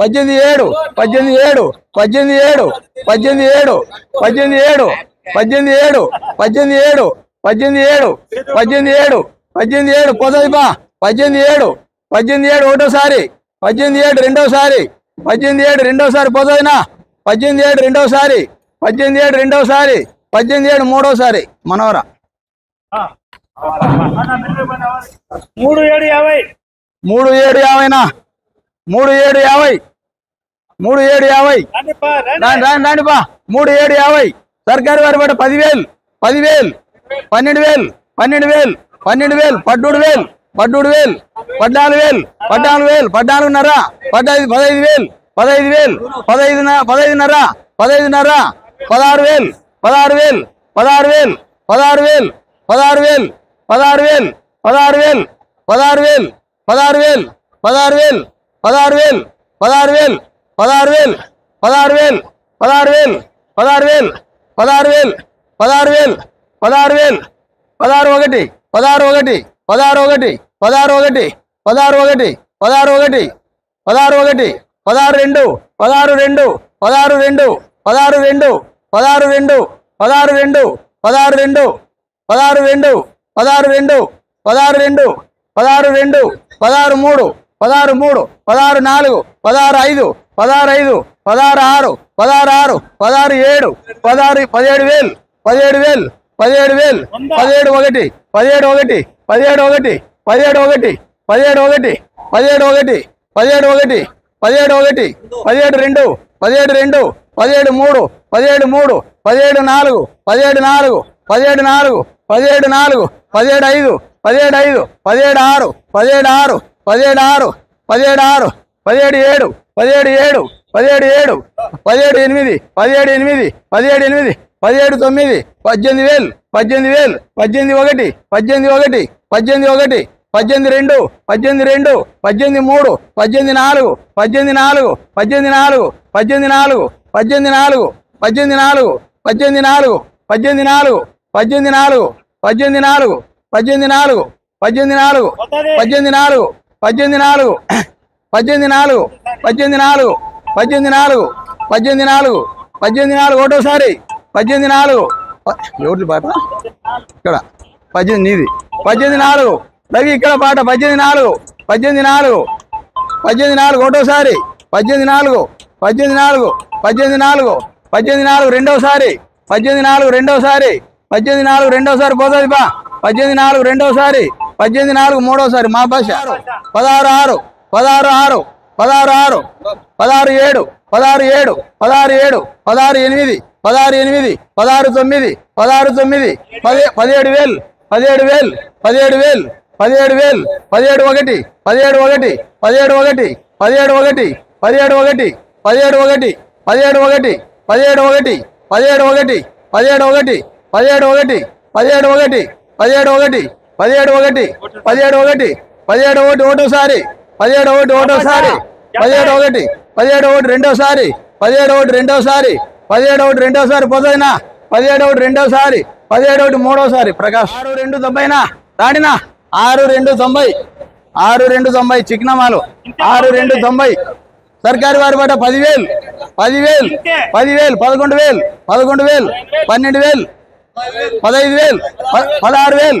పద్దెనిమిది ఏడు పద్దెనిమిది ఏడు పద్దెనిమిది ఏడు పద్దెనిమిది ఏడు పద్దెనిమిది ఏడు పద్దెనిమిది ఏడు పద్దెనిమిది ఏడు పద్దెనిమిది ఏడు పద్దెనిమిది ఏడు పద్దెనిమిది ఏడు పోతుందిపా పద్దెనిమిది ఏడు పద్దెనిమిది ఏడు ఒకటోసారి పద్దెనిమిది ఏడు రెండోసారి పద్దెనిమిది ఏడు రెండోసారి పోతుందినా పద్దెనిమిది ఏడు రెండోసారి పద్దెనిమిది ఏడు రెండోసారి పద్దెనిమిది ఏడు మూడోసారి మనవరా 3750 3750 3750 3750 రాండిపా 3750 సర్కారు వారి పట్ట 10,000 10,000 12,000 12,000 12,000 14,000 14,000 14,000 14,000 14,500 15,000 15,000 15,500 15,500 16,000 16,000 16,000 16,000 16,000 16,000 16,000 16,000 16,000 16,000 16,000 16,000 16,000 16,000 16,000 16,000 16,000 16,000 16,000 16 ఒకటి 16 ఒకటి 16 ఒకటి 16 ఒకటి 16 ఒకటి 16 ఒకటి 16 ఒకటి 16 రెండు 16 రెండు 16 రెండు 16 రెండు 16 రెండు 16 రెండు 16 రెండు 16 రెండు 16 రెండు 16 రెండు 16 రెండు 16 మూడు 16 మూడు 16 నాలుగు 16 5 16 5 16 6 16 6 16 7 16 17,000 17,000 17,000 17 ఒకటి 17 ఒకటి 17 ఒకటి 17 ఒకటి 17 ఒకటి 17 ఒకటి 17 ఒకటి 17 ఒకటి 17 రెండు 17 రెండు 17 మూడు 17 మూడు 17 నాలుగు 17 నాలుగు 17 నాలుగు 17 నాలుగు 17 5 17 5 17 6 17 6 17 6 17 6 17 7 17 7 17 7 17 8 17 8 17 8 17 9 18,000 18,000 18 ఒకటి 18 ఒకటి 18 ఒకటి 18 రెండు 18 రెండు 18 మూడు 18 నాలుగు 18 నాలుగు 18 నాలుగు 18 నాలుగు 18 నాలుగు 18 నాలుగు 18 నాలుగు 18 నాలుగు 18 నాలుగు 18 నాలుగు 18 నాలుగు 18 నాలుగు 18 నాలుగు 18 నాలుగు 18 నాలుగు 18 నాలుగు 18 నాలుగు 18 నాలుగు 18 నాలుగు ఒకటోసారి 18 నాలుగు ఎవరి పాట ఇక్కడ 18 నీది 18 నాలుగు రవి ఇక్కడ పాట 18 నాలుగు 18 నాలుగు 18 నాలుగు ఒకటోసారి 18 నాలుగు 18 నాలుగు 18 నాలుగు 18 నాలుగు రెండోసారి 18 నాలుగు రెండోసారి 18 నాలుగు రెండోసారి పోతుంది బా 18 నాలుగు రెండోసారి 18 నాలుగు మూడోసారి మా భాష 16 6 16 6 16 6 16 7 16 7 16 7 16 8 16 8 16 9 16 9 17,000 17,000 17,000 17,000 17 ఒకటి 17 ఒకటి 17 ఒకటి 17 ఒకటి 17 ఒకటి 17 ఒకటి 17 ఒకటి 17 ఒకటి 17 ఒకటి 17 ఒకటి 17 ఒకటి 17 ఒకటి 17 ఒకటి 17 ఒకటి 17 ఒకటి 17 ఒకటి ఒకటోసారి 17 ఒకటి ఒకటోసారి 17 ఒకటి 17 ఒకటి రెండోసారి 17 ఒకటి రెండోసారి 17 ఒకటి రెండోసారి పోతుందినా 17 ఒకటి రెండోసారి 17 ఒకటి మూడోసారి ప్రకాష్ 6 2 90 రాడినా 6 2 90 6 2 90 చిక్నమాలు 6 2 90 సర్కారు వారి పాట 10,000 10,000 10,000 11,000 11,000 12,000 15,000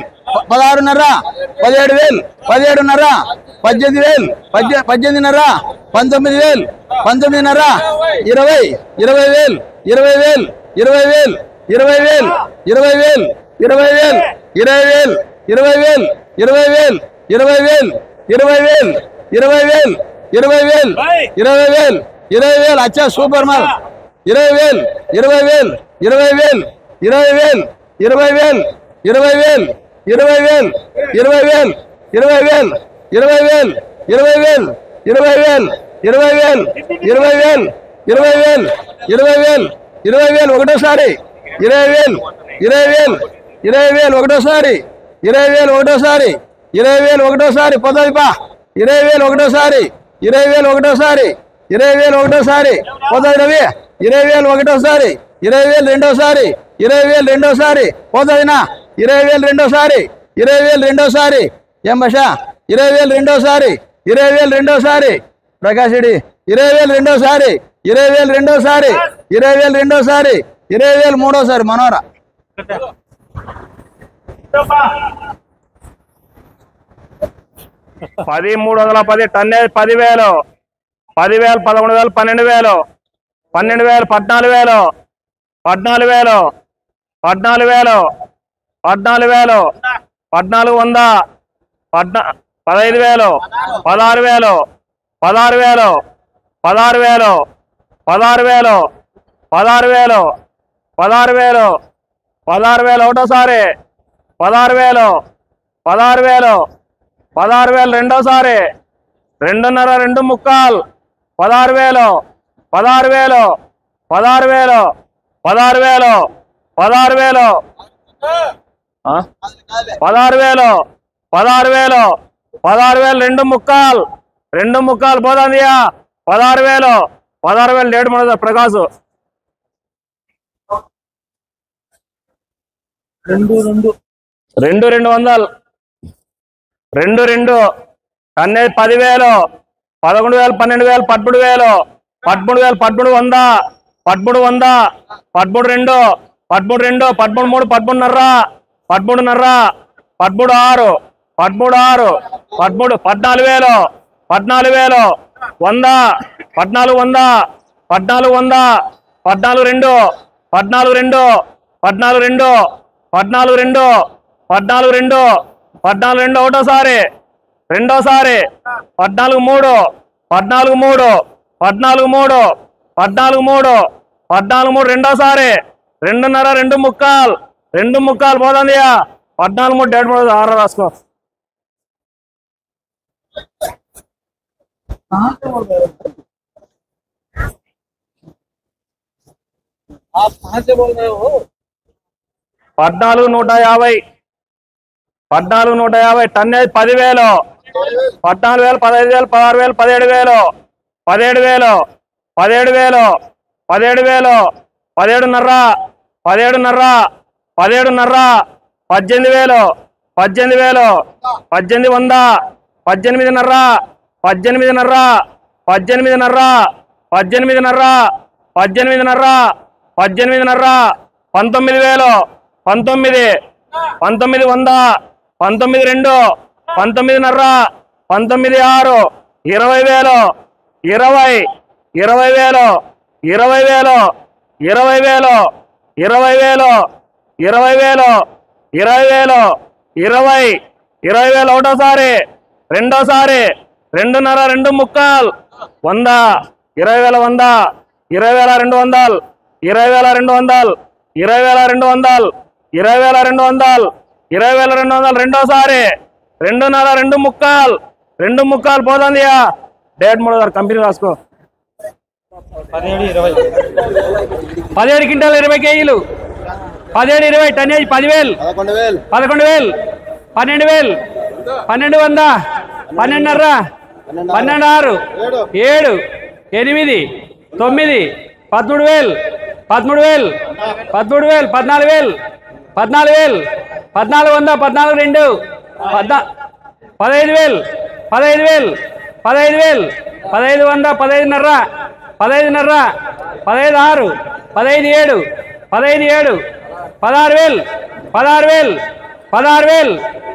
16,000 16,500 17,000 17,500 18,000 18,500 19,000 19,500 20,000 20,000 20,000 20,000 20,000 20,000 20,000 20,000 20,000 20,000 20,000 20,000 20,000 20,000 20,000 20,000 अच्छा సూపర్ మాల్ 20,000 20,000 20,000 20,000 20,000 20,000 20,000 20,000 20,000 20,000 20,000 20,000 20,000 20,000 20,000 20,000 20,000 ఒకటోసారి 20,000 20,000 20,000 ఒకటోసారి 20,000 ఒకటోసారి 20,000 ఒకటోసారి పోతుంది పా 20,000 ఒకటోసారి 20,000 ఒకటోసారి 20,000 ఒకటోసారి పోతుంది రవి 20,000 ఒకటోసారి 20,000 రెండోసారి 20,000 రెండోసారి పోతుందినా 20,000 రెండోసారి 20,000 రెండోసారి ఏం భాష 20,000 రెండోసారి 20,000 రెండోసారి ప్రకాష్ రెడ్డి 20,000 రెండోసారి 20,000 రెండోసారి 20,000 రెండోసారి 20,000 మూడోసారి మనోరా 1310 టన్నేజ్ 10,000 10,000 11,000 12,000 12,000 14,000 14,000 14,000 14,000 14,100 15,000 16,000 16,000 16,000 16,000 16,000 16,000 16,000 ఒకటోసారి 16,000 16,000 16,000 రెండోసారి 2.5 2 ముక్కాల్ 16,000 16,000 16,000 16,000 16,000 16,000 16,000 16,000 2 ముక్కాల్ పోదాందియా 16,000 16,000 లేడు మన ప్రకాశ్ 2 200 2 టన్నేజ్ 10,000 11,000 12,000 13,000 13,000 13,100 13,100 13,2 13,2 13,3 13,5 13,5 13,6 13,6 13 14,000 14,000 100 14,100 14,100 14,2 14,2 14,2 14,2 14,2 14,2 ఒకటోసారి రెండోసారి 14,3 14,3 14,3 14,3 14,3 రెండోసారి 2.5 2 ముక్కాల్ పోదందియా 14,3 డేట్ పడదు 6 రాసుకో आप कहाँ से बोल रहे हो 14,150 14,150 టన్నేజ్ 10,000 14,000 15,000 16,000 17,000 17,000 17,000 17,000 17,5 17,5 17,5 18,000 18,000 18,100 18,5 18,5 18,5 18,5 18,5 18,5 19,000 19 19,100 19,2 19,5 19,6 20,000 20 20,000 20,000 20,000 20,000 20,000 20,000 20 20,000 ఒకటోసారి రెండోసారి 2.5 2 ముక్కాల్ 100 20,100 20,200 20,200 20,200 20,200 20,200 రెండోసారి 2.5 2 ముక్కాల్ పోదందియా డేట్ 3 కంపెనీ రాసుకో 17 క్వింటాల్ 20 కేజీలు 17 20 టన్నేజ్ 10,000 11,000 12,000 12,100 12,5 12,6 7 8 9 13,000 13,000 13,000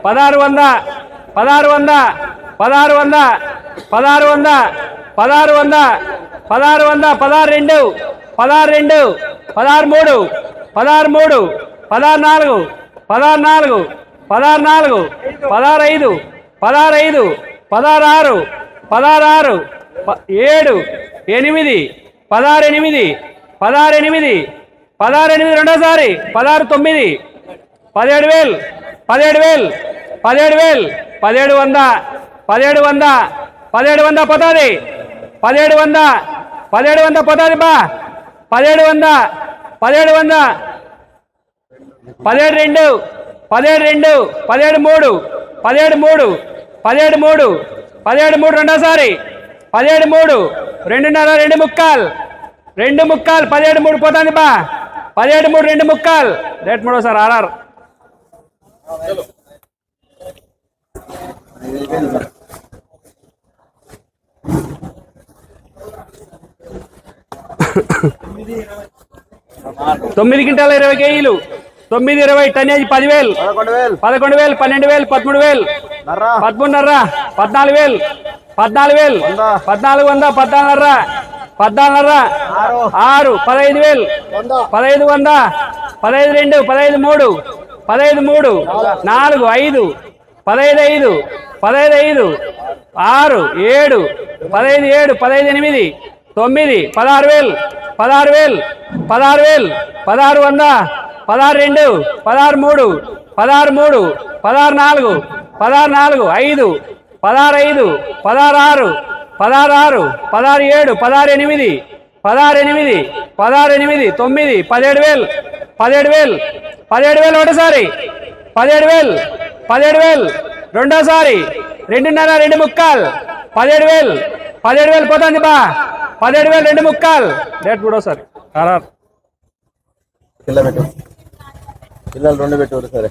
14,000 14,000 14,100 14,2 15,000 15,000 15,000 15,100 15,5 15,5 15,6 15,7 15,7 16,000 16,000 16,000 16,100 16,100 16,100 16,100 16,100 16,100 16,2 16,2 16,3 16,3 16,4 16,4 16,4 16,5 16,5 16,6 16,6 7 8 16,8 16,8 16,8 రెండోసారి 16,9 17,000 17,000 17,000 17,100 17,100 17,100 పోతుంది 17,100 17,100 పోతుంది బా 17,100 17,100 17,2 17,2 17,3 17,3 17,3 17,3 రెండోసారి 17,3 2.5 2 ముక్కాల్ 2 ముక్కాల్ 17,3 పోతుంది బా 17,3 2 ముక్కాల్ రేట్ మూడోసారి ఆర్ఆర్ 9 క్వింటాల 20 కేజీలు 9 20 టన్నేజ్ 10,000 11,000 12,000 13,000 13,500 14,000 14,000 14,100 14,500 14,500 6 15,000 15,100 15,2 15,3 15,3 4 5 15,5 15,5 6 7 15,7 15,8 9 16,000 16,000 16,000 16,100 16,2 16,3 16,3 16,4 16,4 5 16,5 16,6 16,6 16,7 16,8 16,8 16,8 9 17,000 17,000 17,000 ఒకటోసారి 17,000 17,000 రెండోసారి 2.5 2 ముక్కాలు 17,000 17,000 పోతుంది బా 17,000 2 ముక్కాలు రేట్ మూడోసారి పిల్లలు 2 పెట్టు సరే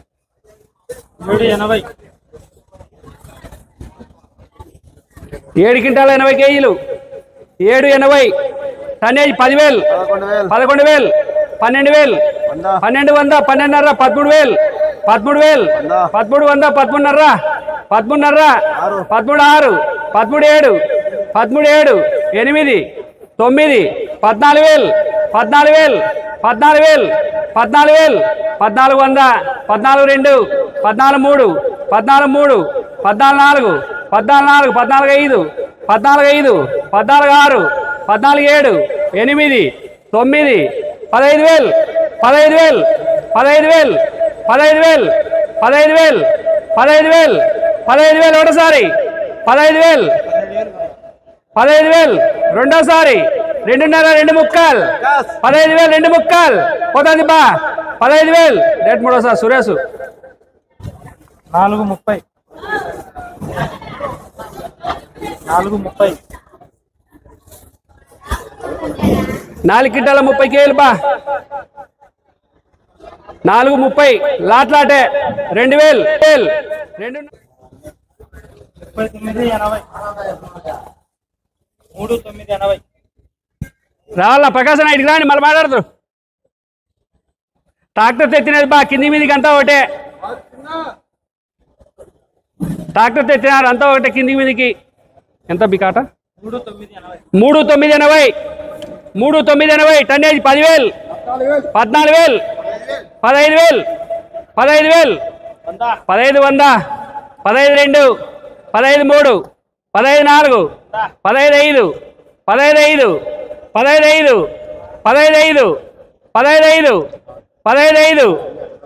7 క్వింటాల 80 కేజీలు 780 టన్నేజ్ 10,000 11,000 12,000 12,100 12,500 13,000 13,000 13,100 13,500 13,500 13,6 13,7 13,7 8 9 14,000 14,000 14,000 14,000 14,100 14,2 14,3 14,3 14,4 14,4 14,5 14,5 14,6 14,7 8 9 15,000 15,000 15,000 15,000 15,000 15,000 15,000 ఒకటోసారి 15,000 15,000 రెండోసారి 2.5 2 ముక్కాలు 15,000 2 ముక్కాలు పోతుంది బా 15,000 రేట్ మూడోసారి సురేష్ 4:30 4:30 4 క్వింటాల 30 కేజీలు బా 4:30 లాట్లాటే 2,000 3980 రావాల ప్రకాశం ఇటుకు రాండి మళ్ళీ మాట్లాడుతూ ట్రాక్టర్ తెచ్చినది బా కింది మీదికి అంతా ఒకటే ట్రాక్టర్ తెచ్చినారు అంతా ఒకటే కింది మీదికి ఎంత బికాట 3,980 3,980 టన్నేజ్ 10,000 14,000 15,000 15,000 15,100 15,2 15,3 15,4 15,5 15,5 15,5 15,5 15,5 15,5 16 15,7 15,7 15,8 15,8 16,000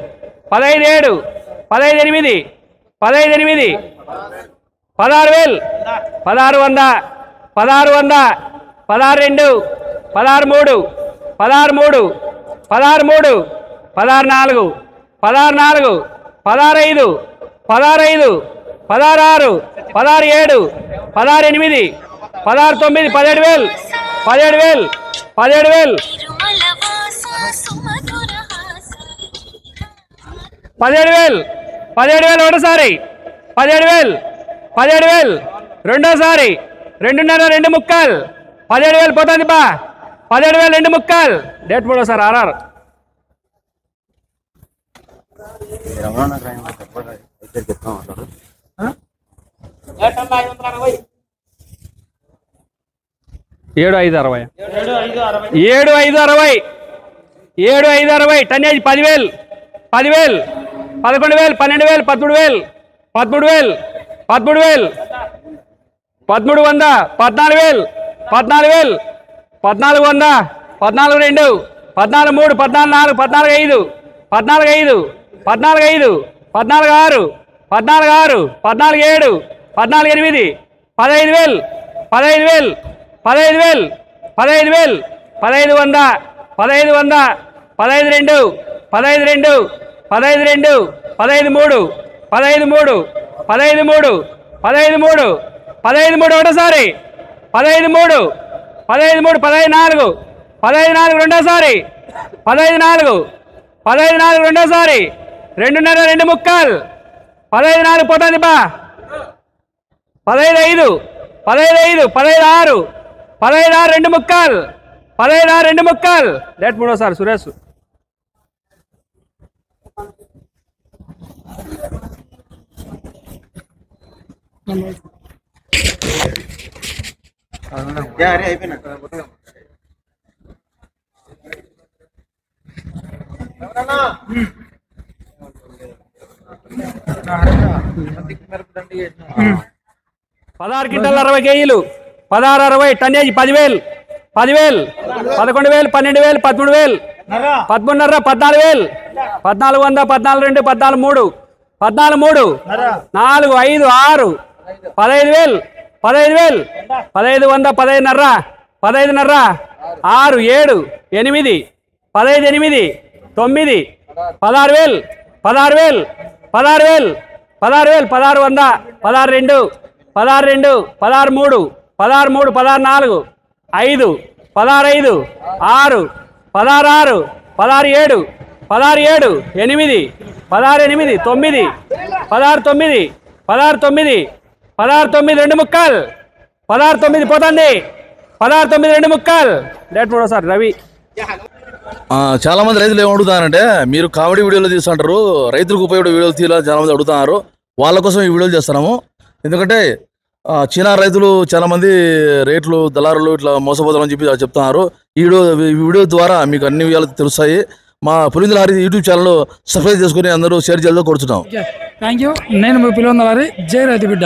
16,100 16,100 16,2 16,3 16,3 16,3 16,4 16,4 16,5 16,5 16,6 16,7 16,8 16,9 17,000 17,000 17,000 17,000 17,000 ఒకటోసారి 17,000 17,000 రెండోసారి 2.5 2 ముక్కాలు 17,000 పోతుంది బా 17,000 2 ముక్కాలు డేట్ మూడోసారి ఆర్ఆర్ 7,560 7,560 7,560 టన్నేజ్ 10,000 10,000 11,000 12,000 13,000 13,000 13,000 13,100 14,000 14,000 14,100 14,2 14,3 14,4 14,5 14,5 14,5 14,6 14,6 14,7 14,8 15,000 15,000 15,000 15,000 15,100 15,100 15,2 15,2 15,2 15,3 15,3 15,3 15,3 15,3 ఒకటోసారి 15,3 15,3 15,4 15,4 రెండోసారి 15,4 15,4 రెండోసారి 2.5 2 ముక్కాలు 15,4 పోతుంది బా 15,5 15,5 15,6 15 2 ముక్కలు 15 2 ముక్కలు డేట్ మూడోసారి సురేష్ 16 క్వింటాల 60 కేజీలు 16 60 టన్నేజ్ 10,000 11,000 12,000 13,000 13,000 13,500 14,000 1400 14 2 14 3 14 3 4 5 6 15,000 15,000 15,100 15,500 15,500 6 7 8 15 8 9 16,000 16,000 16,000 16,000 16,100 16 2 16 2 16 3 16 3 16 4 5 16 5 6 16 6 16 7 16 8 16 8 9 16 9 2 ముక్కలు 16 9 పోతుంది 16 9 2 ముక్కలు డేట్ మూడోసారి రవి. చాలా మంది రైతులు ఏమడుగుతారంటే మీరు కామెడీ వీడియోలు తీస్తుంటారు, రైతులకు ఉపయోగపడే వీడియోలు తీయాలి చాలా మంది అడుగుతున్నారు. వాళ్ళ కోసం ఈ వీడియోలు చేస్తున్నాము. ఎందుకంటే చీనా రైతులు చాలా మంది రేట్లు దళారులు ఇట్లా మోసపోతారని చెప్పి చెప్తున్నారు. ఈ వీడియో ద్వారా మీకు అన్ని విషయాలు తెలుస్తాయి. మా Pulivendula Hari YouTube channel subscribe చేసుకుని అందరూ షేర్ చేయాలని కోరుతున్నాం. Thank you. నేను మీ పులివెందుల హరి, జై రైతు బిడ్డ.